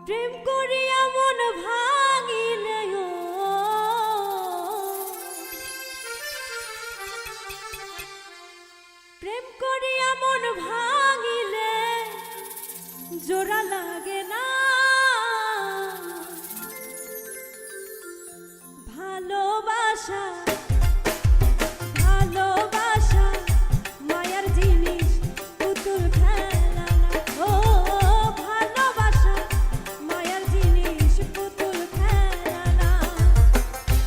প্রেম করিয়া মন ভাঙিলে প্রেম করিয়া মন ভাঙিলে জোড়া লাগে না ভালোবাসা ভালোবাসা মায়ার জিনিস পুতুল খেলা না ও ভালোবাসা মায়ার জিনিস পুতুল খেলা না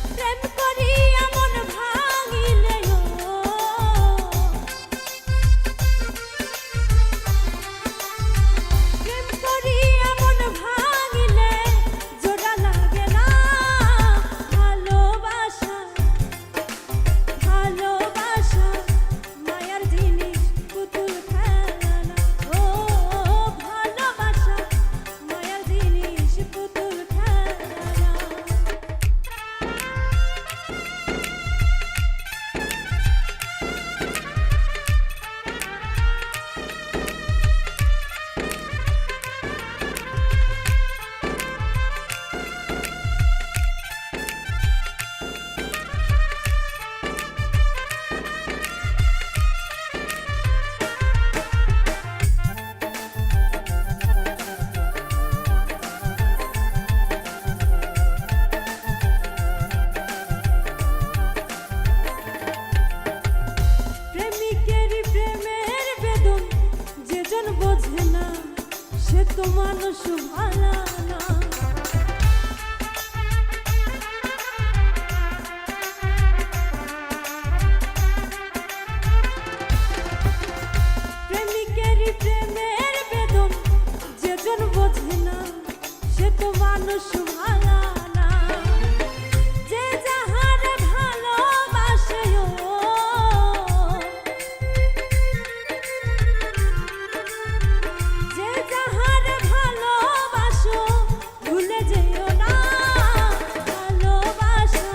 প্রেম করিয়া মন ভাঙিলে প্রেম করিয়া মন ভাঙিলে জোড়া লাগে না ভালোবাসা ভালোবাসা মায়ার জিনিস পুতুল খেলা না ও ভালোবাসা মায়ার জিনিস পুতুল খেলা না প্রেমিকের প্রেমের বেদন যেজন বোঝে না সে তো মানুষ ভালা না প্রেমিকের প্রেমের বেদন যেজন বোঝে না সে তো মানুষ ভালা না যে যাহারে ভালোবাসে যে যাহারে ভালোবাসো ভুলে যেও না ভালোবাসা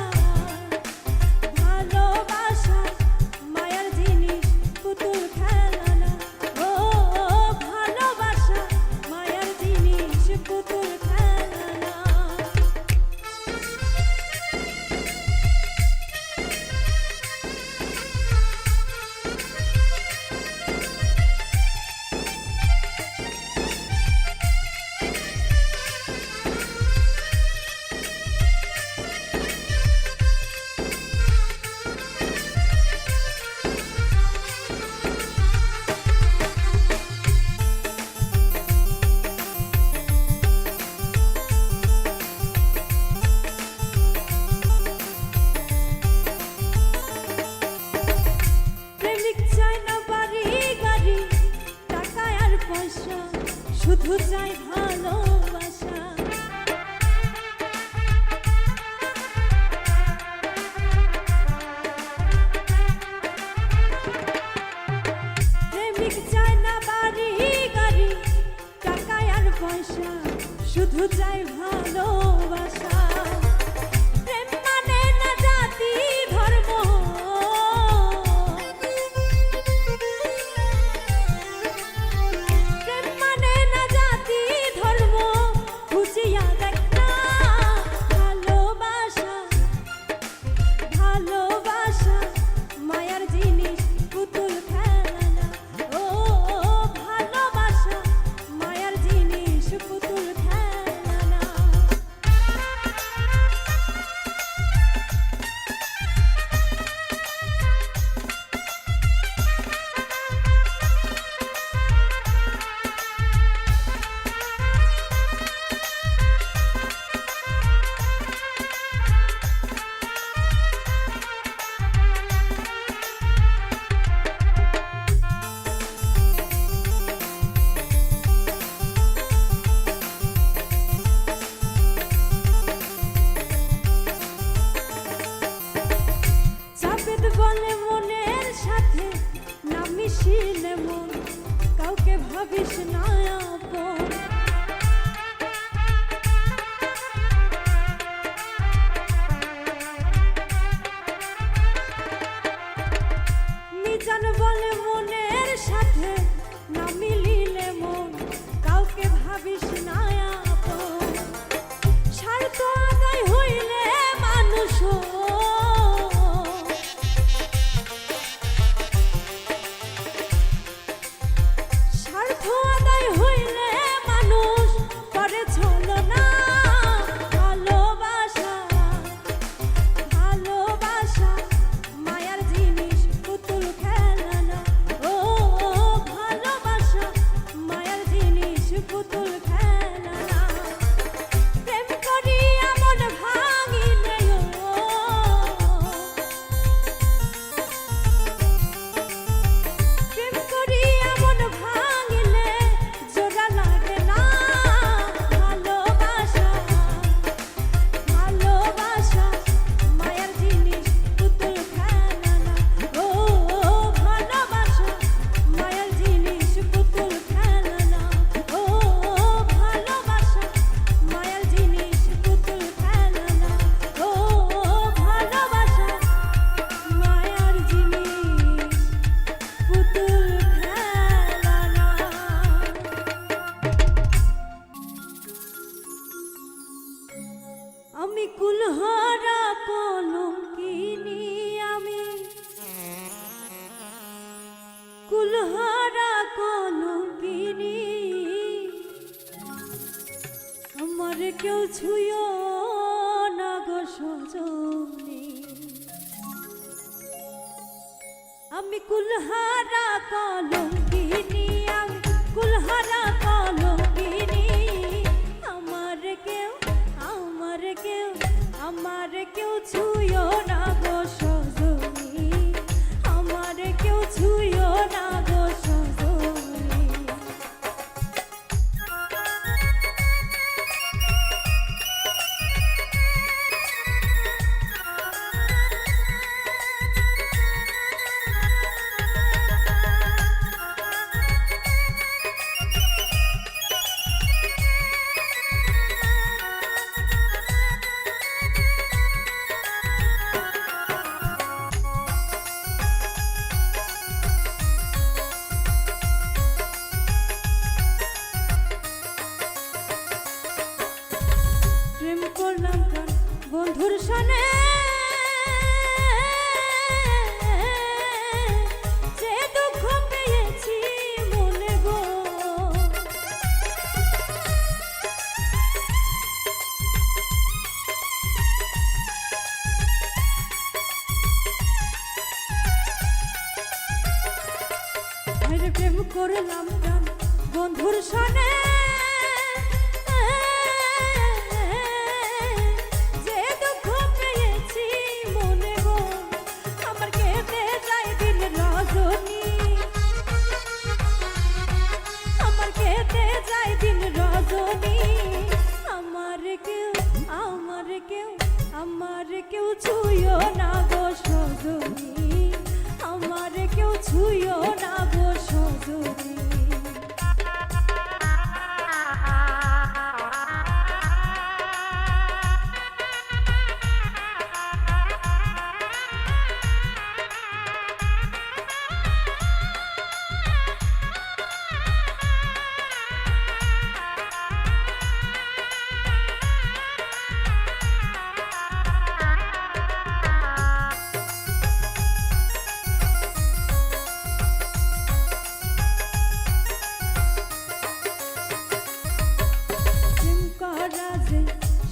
ভালোবাসা মায়ার জিনিস পুতুল খেলা না ও ভালোবাসা মায়ার জিনিস পুতুল খেলা না প্রেমিক চায় না বাড়ি গাড়ি টাকা আর পয়সা শুধু চাই ভালোবাসা প্রেমিক চায় না বাড়ি গাড়ি টাকা আর পয়সা শুধু চাই ভালোবাসা প্রেম মানে না জাতি ধর্ম প্রেম মানে না জাতি ধর্ম খুঁজিয়া দেখ না ভালোবাসা ভালোবাসা মায়ার জিনিস পুতুল খেলা না ও ভালোবাসা মায়ার জিনিস পুতুল খেলা না কেউ ছুঁয়ো না গো সজনী, আমি কুলহারা কলঙ্কিনী, আমি কুলহারা কলঙ্কিনী। আমার কেউ ছুঁয়ো না গো সজনী, আমার কেউ ছুঁয়ো না গো সজনী। প্রেম করলাম কার বন্ধুর সনে, যে দুঃখ পেয়েছি মনে গো। আরে প্রেম করলাম কার বন্ধুর সনে, আমার কেউ ছুঁয়ো না গো সজনী, আমার কেউ ছুঁয়ো না গো সজনী।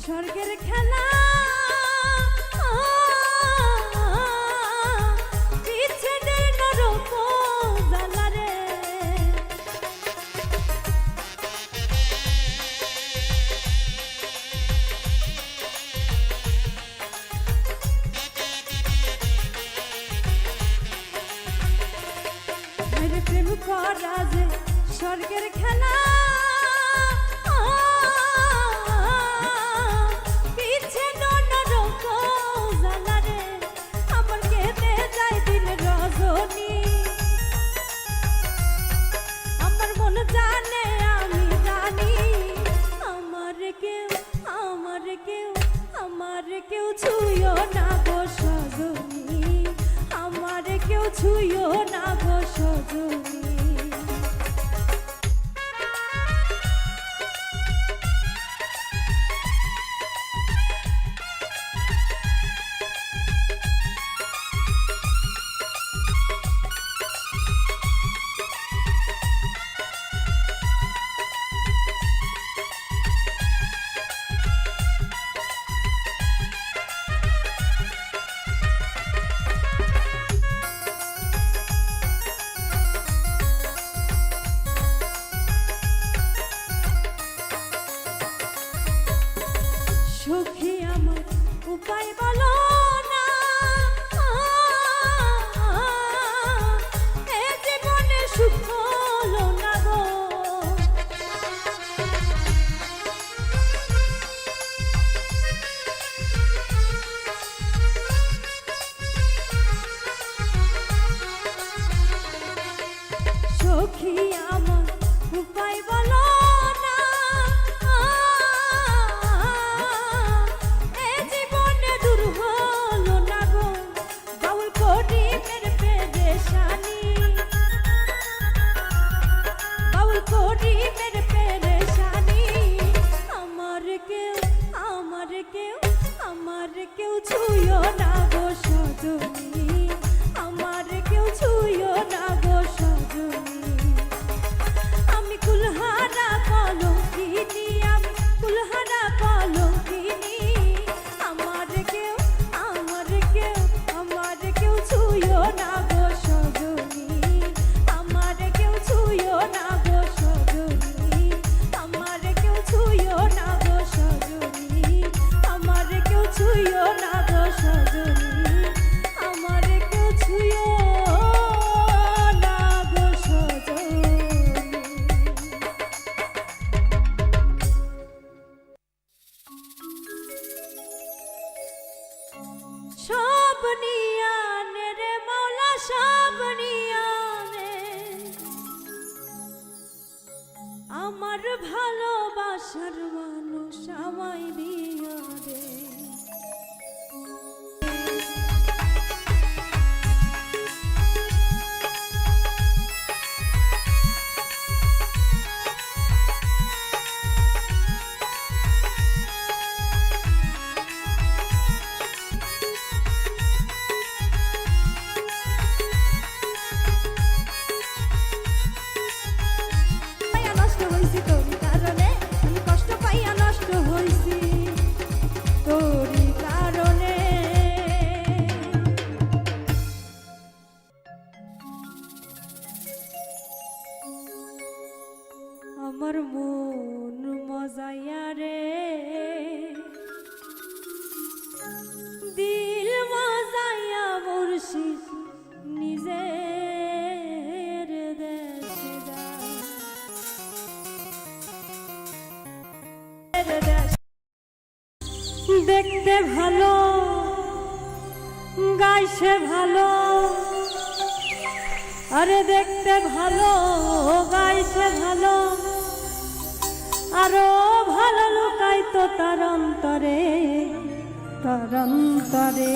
স্বর্গের খেলা বিচ্ছেদে নরক জ্বালা রে, প্রেম করা যে স্বর্গের খেলা পিছে নিয়ানে রে মাওলা সব নিয়ানে আমার ভালোবাসার মানুষ আমায় দিয়া রে আমার মন মজাইয়া রে দিল মজাইয়া মুর্শিদ নিজের দেশে যায় দেখতে ভালো গাইছে ভালো আরে দেখতে ভালো গাইছে ভালো আরো ভালো লুকাইতো তার অন্তরে তার অন্তরে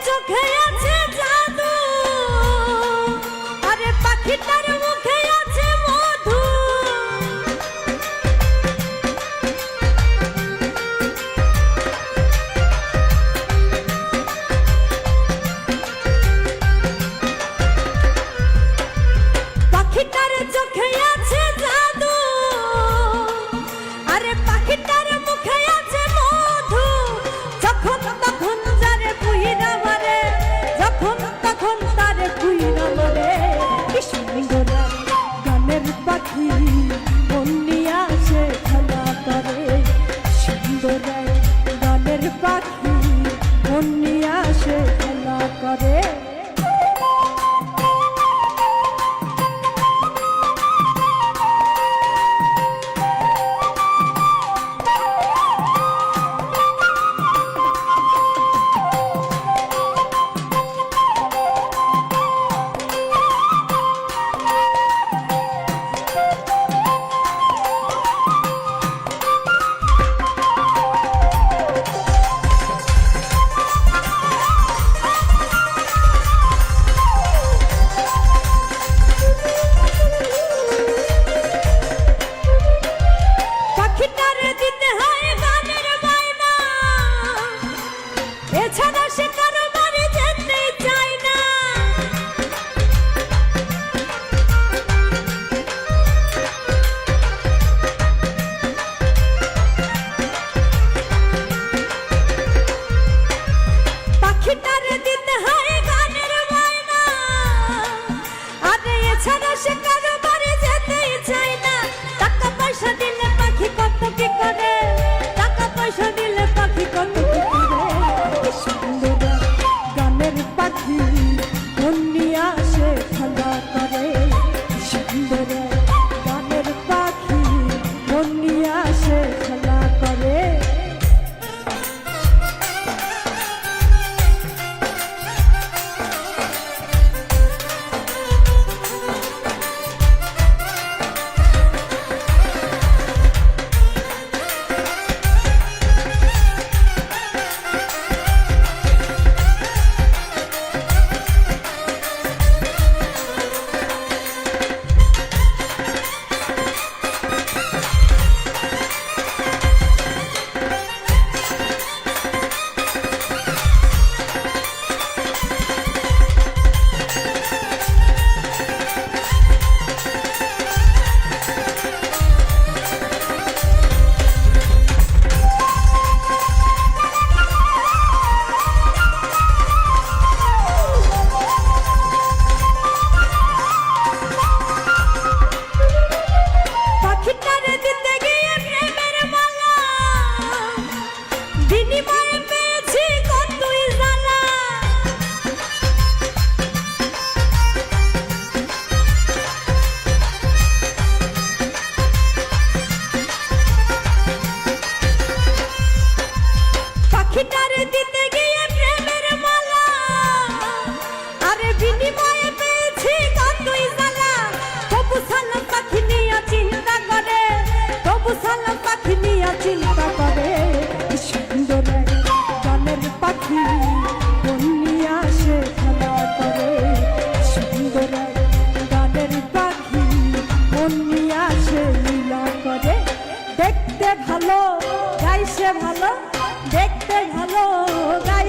চোখে আছে জাদু আরে পাখিটার মুখে আছে মধু পাখিটার চোখে আছে জাদু আরে পাখিটার মুখে আছে মধু যখন তখন যারে পুহিরা মারে যখন তখন তারে পুহিরা মারে কি সুন্দর গানের পাখি মন নিয়ে আসে খেলা করে সুন্দর গানের পাখি মন নিয়ে আসে খেলা করে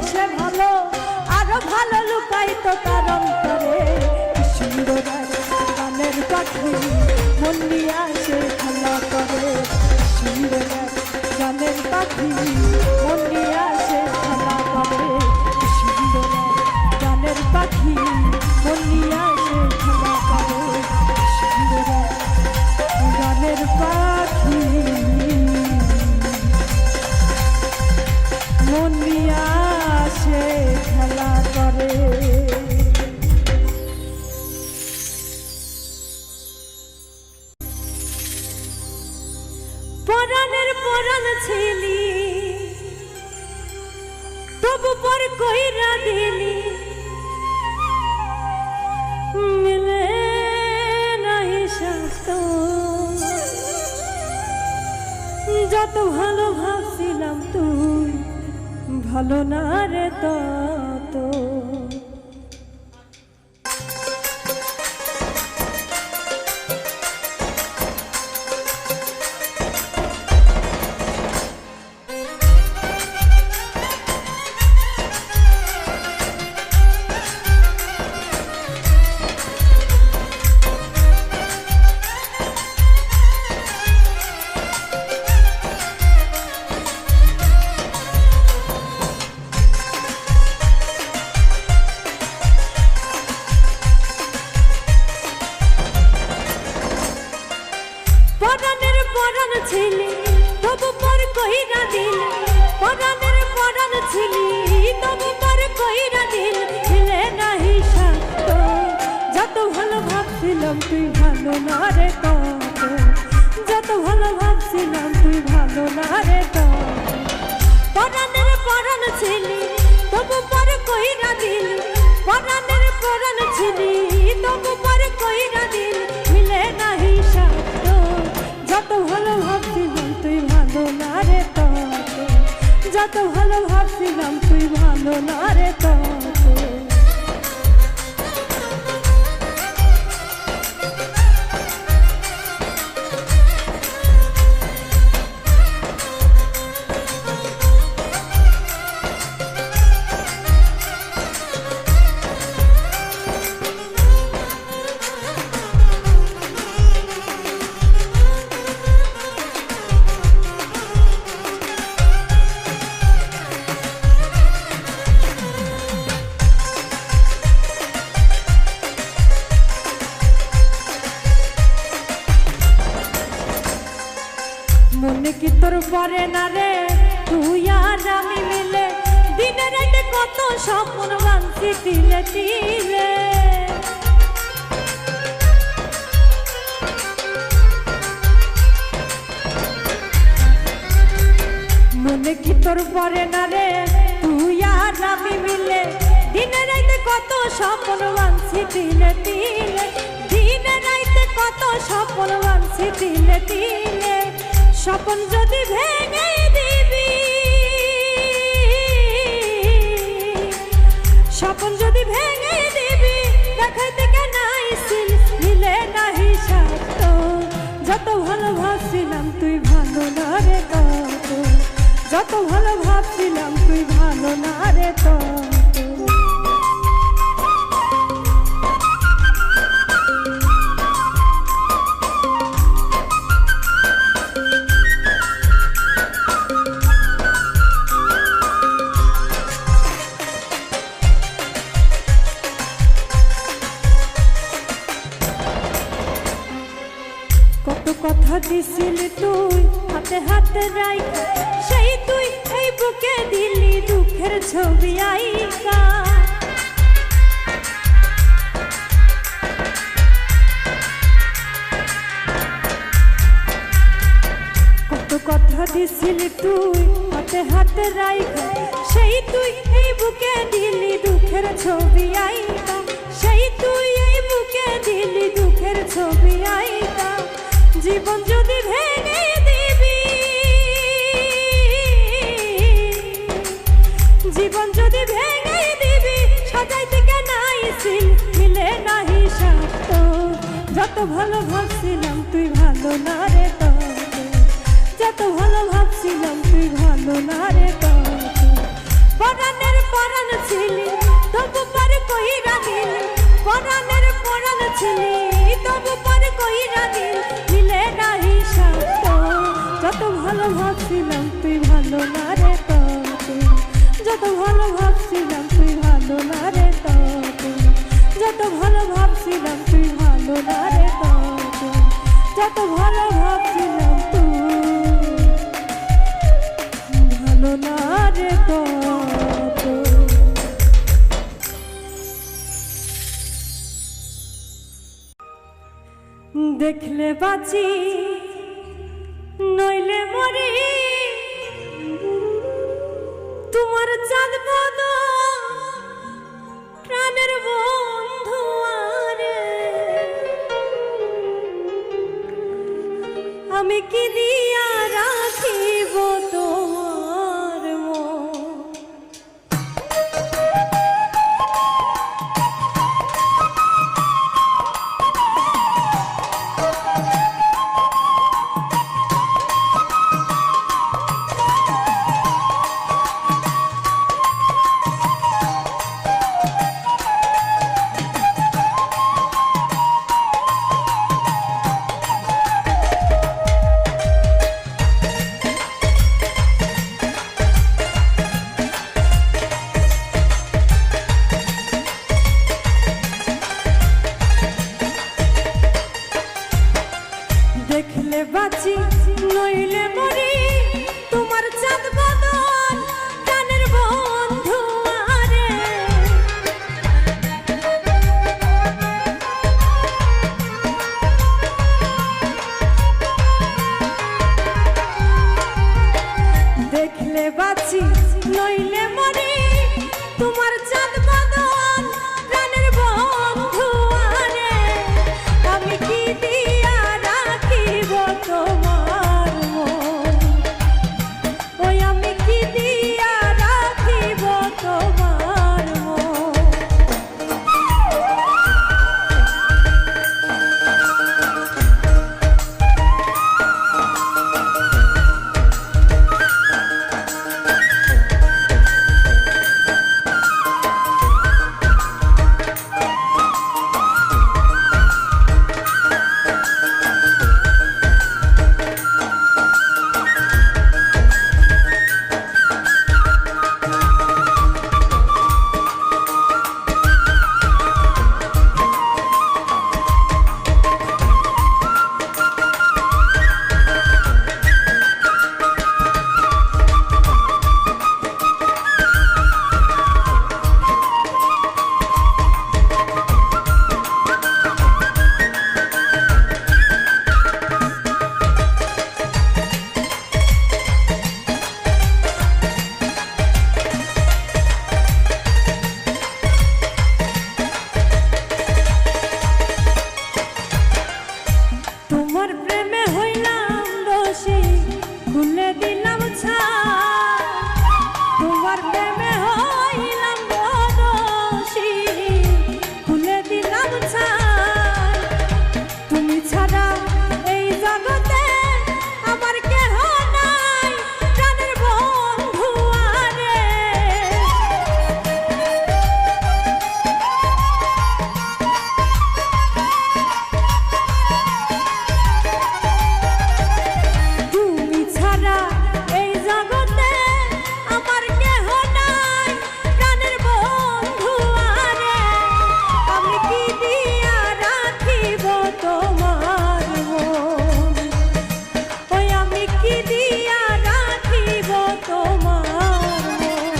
সে ভালো আরো ভালো লুকাই তো তার অন্তরে সুন্দর গানের পাখি মন নিয়ে আসে খেলা করে সুন্দর গানের পাখি মন নিয়ে আসে খেলা করে সুন্দর গানের পাখি মন নিয়ে আসে খেলা করে সুন্দর গানের পাখি মন নিয়ে আসে খেলা করে। পরাণের পরাণ ছিলি তবু পর কইরা দিলি মিলে নাই সাথ যত ভালো ভাবছিলাম তুই ভালো না রে তত পরাণের পরাণ ছিলি তবু পর কইরা দিল পরাণের পরাণ ছিলি তবু পর কইরা দিল ছিলে নাহি সাথ যত ভালো ভাবছিলাম তুই ভালো না রে তত যত ভালো ভাবছিলাম তুই ভালো না রে তত পরাণের পরাণ ছিলি তবু পর কইরা দিল পরাণের পরাণ ছিলি তবু পর কইরা দিল মিলে নাহি সাথ যত ভালো ভাবছিলাম তুই ভালো না রে তত যত ভালো ভাবছিলাম তুই ভালো না রে তত মনে কি তোর পরে না রে তুই আর আমি মিলে দিনে রাতে কত স্বপ্ন বাঁধছি তিলে তিলে মনে কি তোর পরে না রে তুই আর আমি মিলে দিনে রাতে কত স্বপ্ন বাঁধছি তিলে তিলে দিনে রাতে কত স্বপ্ন বাঁধছি তিলে তিলে স্বপন যদি ভেঙে দিবি স্বপন যদি ভেঙে দিবি দেখাইতে কেন আইছিল মিলে নাহি সাথ যত ভালো ভাবছিলাম তুই ভালো না রে তত যত ভালো ভাবছিলাম তুই ভালো না রে তত কথা দিছিলি তুই হাতে হাতে রাইখা সেই তুই এই বুকে দিলি দুঃখের ছবি আইকা কত কথা দিছিলি তুই হাতে হাতে রাইখা সেই তুই এই বুকে দিলি দুঃখের ছবি আইকা সেই তুই এই বুকে দিলি দুঃখের ছবি আইকা জীবন যদি ভেঙে দিবি জীবন যদি ভেঙে দিবি সাজাইতে কেন আইছিল মিলে নাহি সাথ যত ভালো ভাবছিলাম তুই ভালো না রে তত যত ভালো ভাবছিলাম তুই ভালো না রে তত পরাণের যত ভালো ভাবছিলাম তুই ভালো না রে তত। দেখলে বাঁচি নইলে মরি তোমার চাঁদ বদন প্রাণের বন্ধু আরে আমি কি দিয়া রাখিব তোমার মন। দেখলে বাঁচি নইলে মরি তোমার চাঁদ বদন প্রাণের বন্ধু আরে দেখলে বাঁচি নইলে মরি তোমার চাঁদ বদন প্রাণের বন্ধু আরে আমি কি দিয়া রাখিব তোমার মন। ওই আমি কি দিয়া রাখিব তোমার মন। তোমার প্রেমে হইলাম দোষী খুলে দিলাম ছাই তোমার প্রেমে হইলাম দোষী খুলে দিলাম ছাই তুমি ছাড়া এই জগতে আমার কেহ নাই প্রাণের বন্ধু আরে তুমি ছাড়া এই জগতে আমার কেহ নাই প্রাণের বন্ধু আরে আমি কি দিয়া রাখিব তোমার মন। ওই আমি কি দিয়া রাখিব তোমার মন।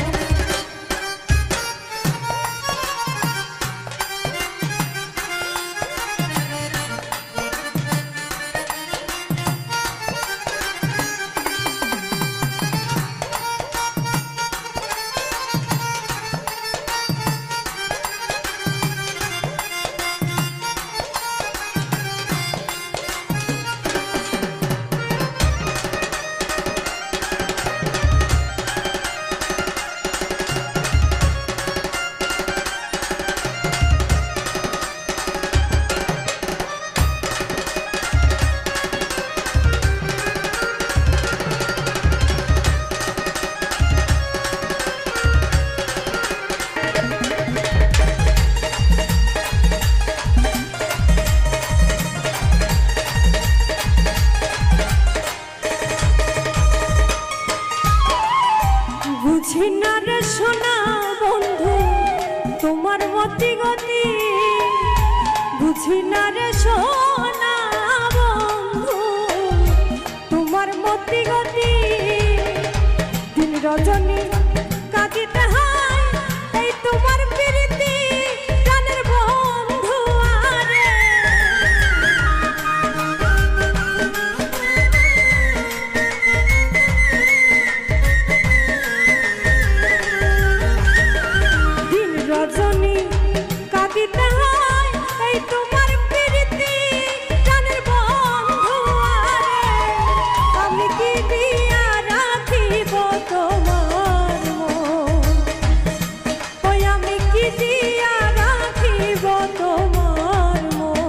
বুঝি না রে সোনা বন্ধু তোমার মতি গতি বুঝি না রে সোনা বন্ধু তোমার মতি গতি দিন রজনী কাঁদিতে হয় এই তোমার প্রীতি প্রাণের বন্ধু আরে দিন রজনী কাঁদিতে হয় এই তোমার প্রীতি প্রাণের বন্ধু আরে আমি কি দিয়া রাখিব তোমার মন ওই আমি কি দিয়া রাখিব তোমার মন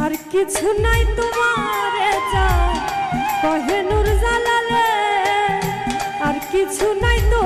আর কিছু নাই তোমারে চাই কহে নূর জালালে আর কিছু নাই তো